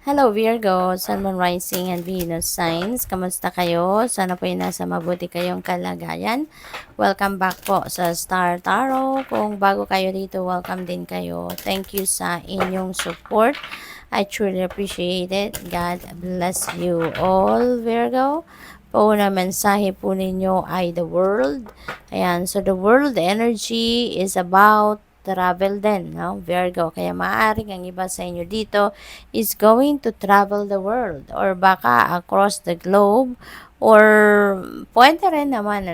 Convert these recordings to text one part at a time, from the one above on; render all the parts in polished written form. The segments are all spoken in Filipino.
Hello Virgo, Sun, Moon, Rising, and Venus signs. Kamusta kayo? Sana po ay nasa mabuti kayong kalagayan. Welcome back po sa Star Tarot. Kung bago kayo dito, welcome din kayo. Thank you sa inyong support. I truly appreciate it. God bless you all, Virgo. Po na mensahe po ninyo ay the world. Ayan, so the world energy is about travel din, no? Virgo. Kaya maaaring ang iba sa inyo dito is going to travel the world or baka across the globe or pwede rin naman,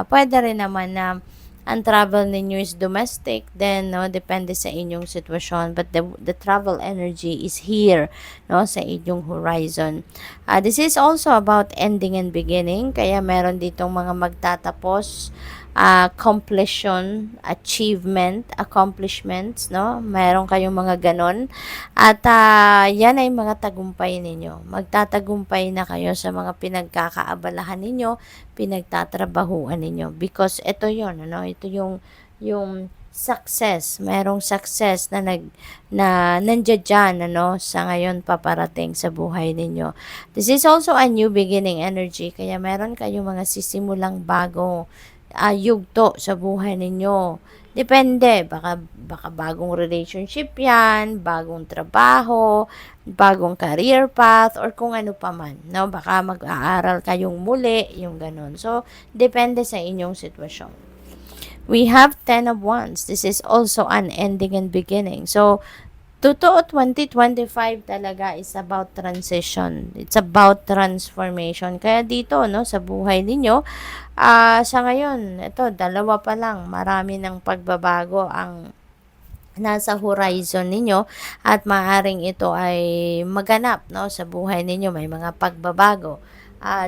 pwede rin naman na ang travel ninyo is domestic, then no, depende sa inyong sitwasyon, but the travel energy is here, no, sa inyong horizon. This is also about ending and beginning, kaya meron ditong mga magtatapos, completion, achievement, accomplishments, no? Meron kayong mga ganon. At yan ay mga tagumpay ninyo. Magtatagumpay na kayo sa mga pinagkakaabalahan ninyo, pinagtatrabahuan ninyo. Because ito yon, ito yung success. Merong success na nandiyan dyan, sa ngayon paparating sa buhay ninyo. This is also a new beginning energy. Kaya meron kayong mga sisimulang bago yugto sa buhay ninyo. Depende, baka bagong relationship yan, bagong trabaho, bagong career path, or kung ano pa man, no? Baka mag-aaral kayong muli, yung ganun. So, depende sa inyong sitwasyon. We have 10 of Wands. This is also an ending and beginning. So, totoo, 2025 talaga is about transition. It's about transformation. Kaya dito, no, sa buhay ninyo, sa ngayon, ito, dalawa pa lang, marami ng pagbabago ang nasa horizon ninyo at maaring ito ay maganap, no, sa buhay ninyo. May mga pagbabago.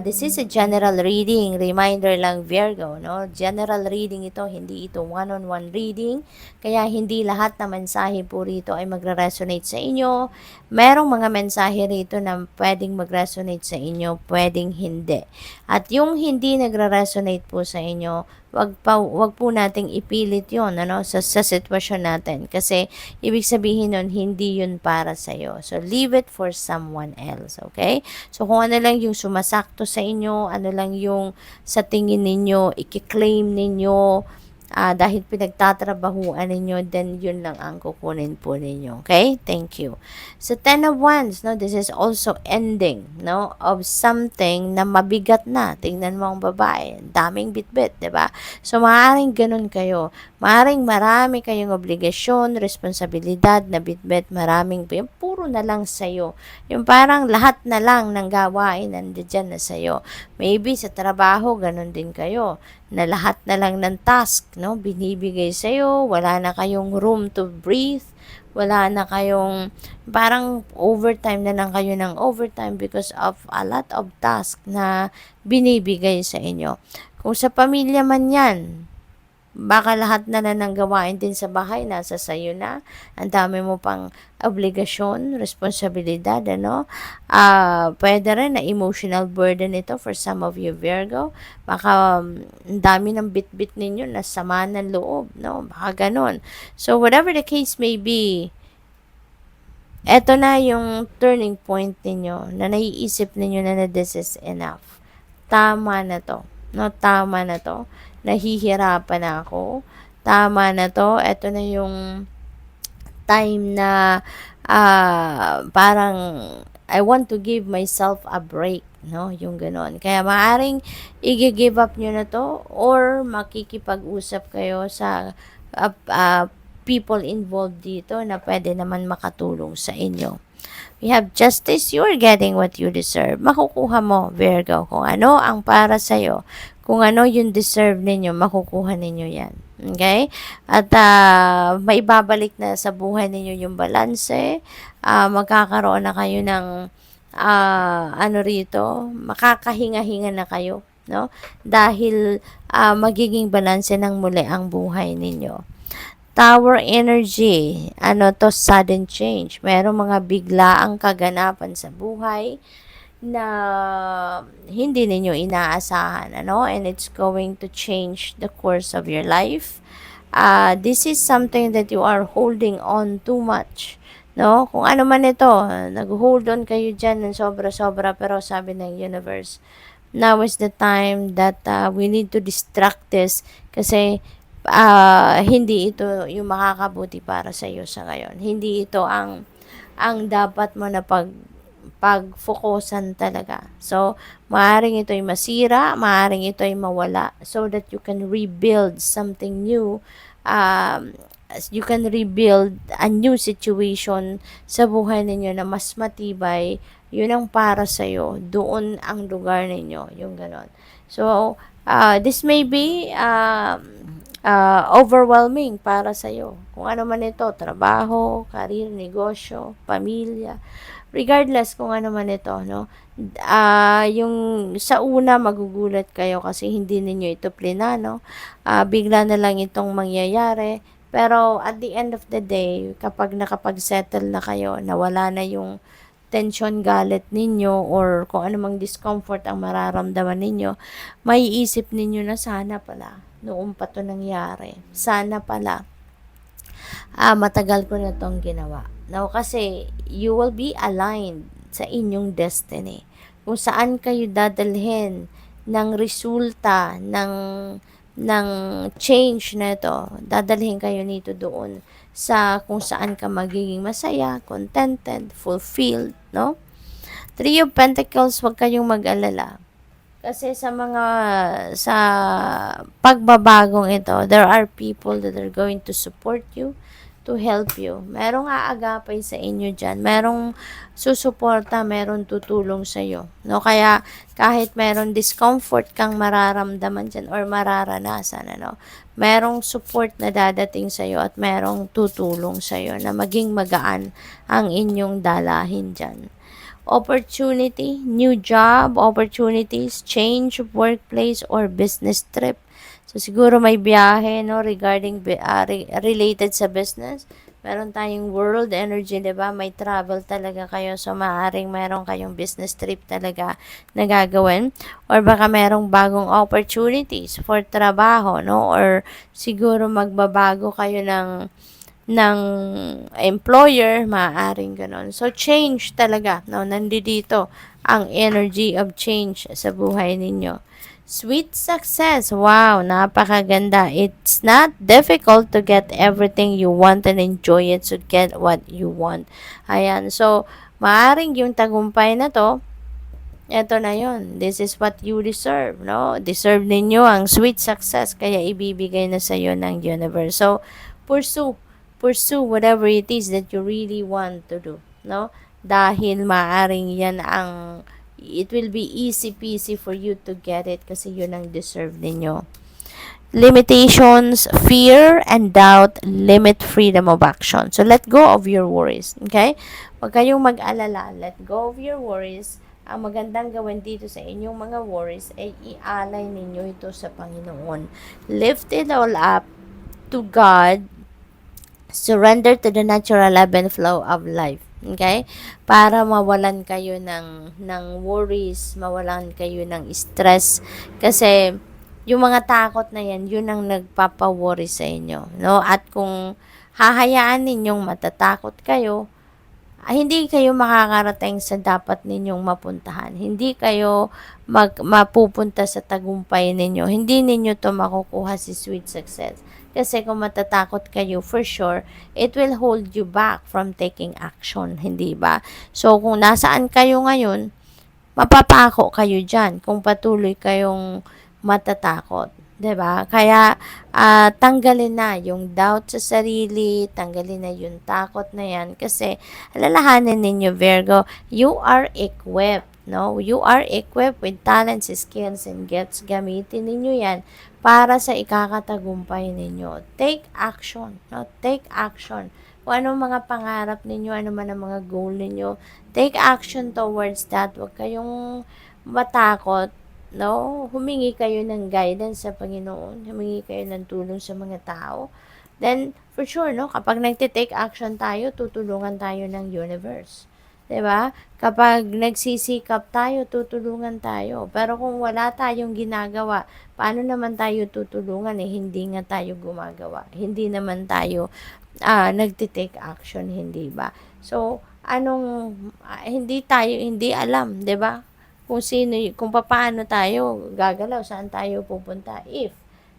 This is a general reading. Reminder lang, Virgo, no? General reading ito, hindi ito one-on-one reading. Kaya hindi lahat na mensahe po rito ay magre-resonate sa inyo. Merong mga mensahe rito na pwedeng mag-resonate sa inyo, pwedeng hindi. At yung hindi nagre-resonate po sa inyo, wag po nating ipilit 'yon, sa sitwasyon natin, kasi ibig sabihin nun hindi 'yun para sa iyo. So leave it for someone else, okay? So kung ano lang yung sumasakto sa inyo, ano lang yung sa tingin ninyo i-claim ninyo, dahil pinagtatrabahuan ninyo, then yun lang ang kukunin po ninyo. Okay? Thank you. So, 10 of Wands, no? This is also ending, no? Of something na mabigat na. Tingnan mo ang babae. Daming bitbit, di ba? So, maaaring ganun kayo. Maaaring marami kayong obligasyon, responsibilidad na bitbit, maraming, yung puro na lang sa'yo. Yung parang lahat na lang ng gawain nandiyan na sa'yo. Maybe sa trabaho, ganun din kayo, na lahat na lang ng task, no, binibigay sa iyo, wala na kayong room to breathe, wala na kayong, parang overtime na lang kayo ng overtime because of a lot of task na binibigay sa inyo. Kung sa pamilya man yan, baka lahat na ng gawain din sa bahay nasa sayo na. Ang dami mo pang obligasyon, responsibilidad, pwede rin na emotional burden ito for some of you, Virgo. Baka ang dami ng bit-bit ninyo na sama ng loob, no? Baka ganon. So, whatever the case may be, eto na yung turning point ninyo na naiisip ninyo na this is enough. Tama na to. No, tama na to. Nahihirapan na ako. Tama na to. Ito na yung time na parang I want to give myself a break, no? Yung ganon. Kaya maaring i-give up nyo na to or makikipag-usap kayo sa people involved dito na pwede naman makatulong sa inyo. We have justice. You're getting what you deserve. Makukuha mo, Virgo, kung ano ang para sa'yo. Kung ano yung deserve ninyo, makukuha ninyo yan. Okay? At maibabalik na sa buhay ninyo yung balanse. Magkakaroon na kayo ng makakahinga-hinga na kayo, no? Dahil magiging balanse ng muli ang buhay ninyo. Tower energy, sudden change. Merong mga biglaang kaganapan sa buhay na hindi ninyo inaasahan, and it's going to change the course of your life. This is something that you are holding on too much, no? Kung ano man ito, nag-hold on kayo dyan ng sobra-sobra, pero sabi ng universe, now is the time that we need to distract this kasi hindi ito yung makakabuti para sa iyo sa ngayon. Hindi ito ang dapat mo na pag-focusan talaga. So, maaaring ito ay masira, maaaring ito ay mawala so that you can rebuild something new. You can rebuild a new situation sa buhay ninyo na mas matibay. Yun ang para sa'yo. Doon ang lugar ninyo. Yung ganon. So, this may be overwhelming para sa'yo. Kung ano man ito, trabaho, career, negosyo, pamilya, regardless kung ano man ito, no? Yung sa una magugulat kayo kasi hindi ninyo ito plinano. Bigla na lang itong mangyayari. Pero at the end of the day, kapag nakapag-settle na kayo, nawala na yung tension, galit ninyo, or kung anumang discomfort ang mararamdaman ninyo, maiisip ninyo na sana pala, noong pa to nangyari. Sana pala, matagal ko na tong ginawa. No, kasi you will be aligned sa inyong destiny. Kung saan kayo dadalhin ng resulta ng change na ito, dadalhin kayo nito doon sa kung saan ka magiging masaya, contented, fulfilled, no? Three of Pentacles, huwag kayong mag-alala. Kasi sa pagbabagong ito, there are people that are going to support you, to help you. Merong aagapay sa inyo dyan. Merong susuporta, merong tutulong sa iyo. No? Kaya kahit merong discomfort kang mararamdaman dyan or mararanasan, merong support na dadating sa iyo at merong tutulong sa iyo na maging magaan ang inyong dalahin dyan. Opportunity, new job, opportunities, change of workplace or business trip. So, siguro may biyahe, no, regarding, related sa business. Meron tayong world energy, diba? May travel talaga kayo. So, maaaring meron kayong business trip talaga na gagawin. Or baka merong bagong opportunities for trabaho, no? Or siguro magbabago kayo ng employer, maaaring ganon. So, change talaga, no? Nandito ang energy of change sa buhay ninyo. Sweet success. Wow, napakaganda. It's not difficult to get everything you want and enjoy it to get what you want. Ayan. So, maaring yung tagumpay na to, eto na yon. This is what you deserve, no? Deserve ninyo ang sweet success, kaya ibibigay na sa iyo ng universe. So, pursue whatever it is that you really want to do, no? Dahil maaring yan it will be easy peasy for you to get it kasi yun ang deserve ninyo. Limitations, fear, and doubt limit freedom of action. So, let go of your worries. Okay? Huwag kayong mag-alala. Let go of your worries. Ang magandang gawin dito sa inyong mga worries ay ialay ninyo ito sa Panginoon. Lift it all up to God. Surrender to the natural ebb and flow of life. Okay? Para mawalan kayo ng worries, mawalan kayo ng stress. Kasi, yung mga takot na yan, yun ang nagpapa-worry sa inyo. No? At kung hahayaan ninyong matatakot kayo, hindi kayo makakarating sa dapat ninyong mapuntahan. Hindi kayo mapupunta sa tagumpay ninyo. Hindi ninyo to makukuha si sweet success. Kasi kung matatakot kayo, for sure, it will hold you back from taking action, hindi ba? So, kung nasaan kayo ngayon, mapapako kayo dyan kung patuloy kayong matatakot. 'Di ba? Kaya tanggalin na yung doubt sa sarili, tanggalin na yung takot na yan kasi alalahanin ninyo, Virgo, you are equipped, no? You are equipped with talents, skills, and gifts. Gamitin ninyo yan para sa ikakatagumpay ninyo. Take action, no? Take action. Kung anong mga pangarap ninyo, ano man ang mga goal ninyo, take action towards that. Huwag kayong matakot, no? Humingi kayo ng guidance sa Panginoon. Humingi kayo ng tulong sa mga tao. Then, for sure, no? Kapag nagte-take action tayo, tutulungan tayo ng universe. 'Di ba? Kapag nagsisikap tayo, tutulungan tayo. Pero kung wala tayong ginagawa, paano naman tayo tutulungan hindi nga tayo gumagawa. Hindi naman tayo nagte-take action, hindi ba? So, hindi alam, 'di ba? Kung papaano tayo gagalaw, saan tayo pupunta if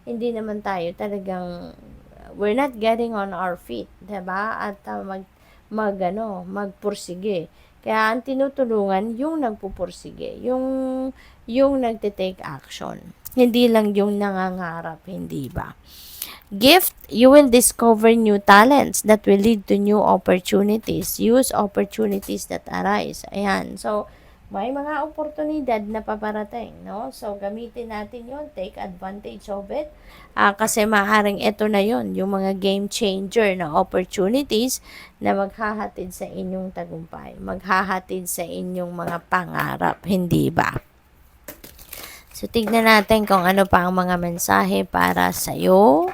hindi naman tayo talagang we're not getting on our feet, 'di ba? At magpursige. Kaya ang tinutulungan yung nagpupursige, yung nagte-take action. Hindi lang yung nangangarap, hindi ba? Gift, you will discover new talents that will lead to new opportunities. Use opportunities that arise. Ayan. So, may mga oportunidad na paparating, no? So, gamitin natin yon, take advantage of it. Kasi maaaring ito na yon, yung mga game changer na opportunities na maghahatid sa inyong tagumpay, maghahatid sa inyong mga pangarap, hindi ba? So, tignan natin kung ano pa ang mga mensahe para sa'yo.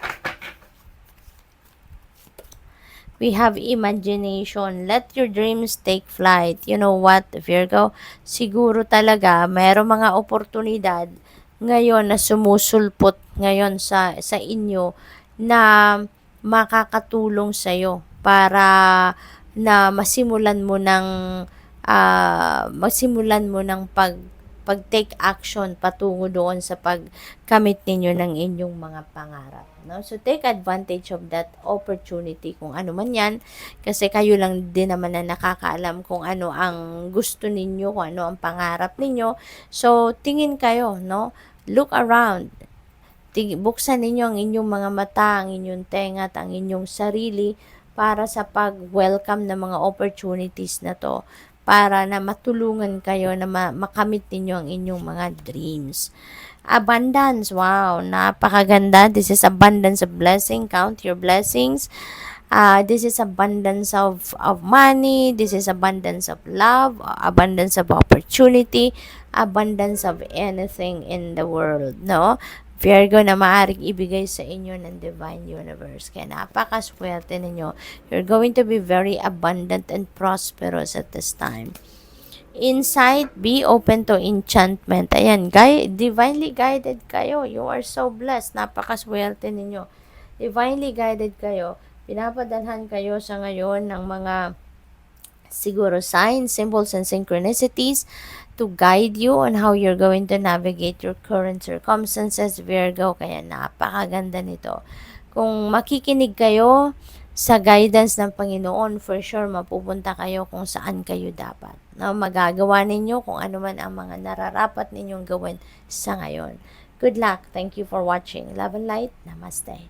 We have imagination. Let your dreams take flight. You know what, Virgo? Siguro talaga mayroong mga oportunidad ngayon na sumusulpot ngayon sa inyo na makakatulong sa iyo para na masimulan mo ng pag-take action patungo doon sa pagkamit ninyo ng inyong mga pangarap. No? So, take advantage of that opportunity kung ano man yan, kasi kayo lang din naman na nakakaalam kung ano ang gusto ninyo, kung ano ang pangarap ninyo. So, tingin kayo, no? Look around. Buksan ninyo ang inyong mga mata, ang inyong tenga at ang inyong sarili para sa pag-welcome ng mga opportunities na to, para na matulungan kayo na makamit ninyo ang inyong mga dreams. Abundance, wow, napakaganda. This is abundance of blessing. Count your blessings. This is abundance of money. This is abundance of love, abundance of opportunity, abundance of anything in the world, no? Virgo, na maaaring ibigay sa inyo ng Divine Universe. Kaya napakaswerte ninyo. You're going to be very abundant and prosperous at this time. Insight, be open to enchantment. Ayan, divinely guided kayo. You are so blessed. Napakaswerte ninyo. Divinely guided kayo. Pinapadalhan kayo sa ngayon ng mga siguro signs, symbols, and synchronicities to guide you on how you're going to navigate your current circumstances, Virgo. Kaya napakaganda nito. Kung makikinig kayo sa guidance ng Panginoon, for sure mapupunta kayo kung saan kayo dapat. No, magagawa ninyo kung ano man ang mga nararapat ninyong gawin sa ngayon. Good luck. Thank you for watching. Love and light. Namaste.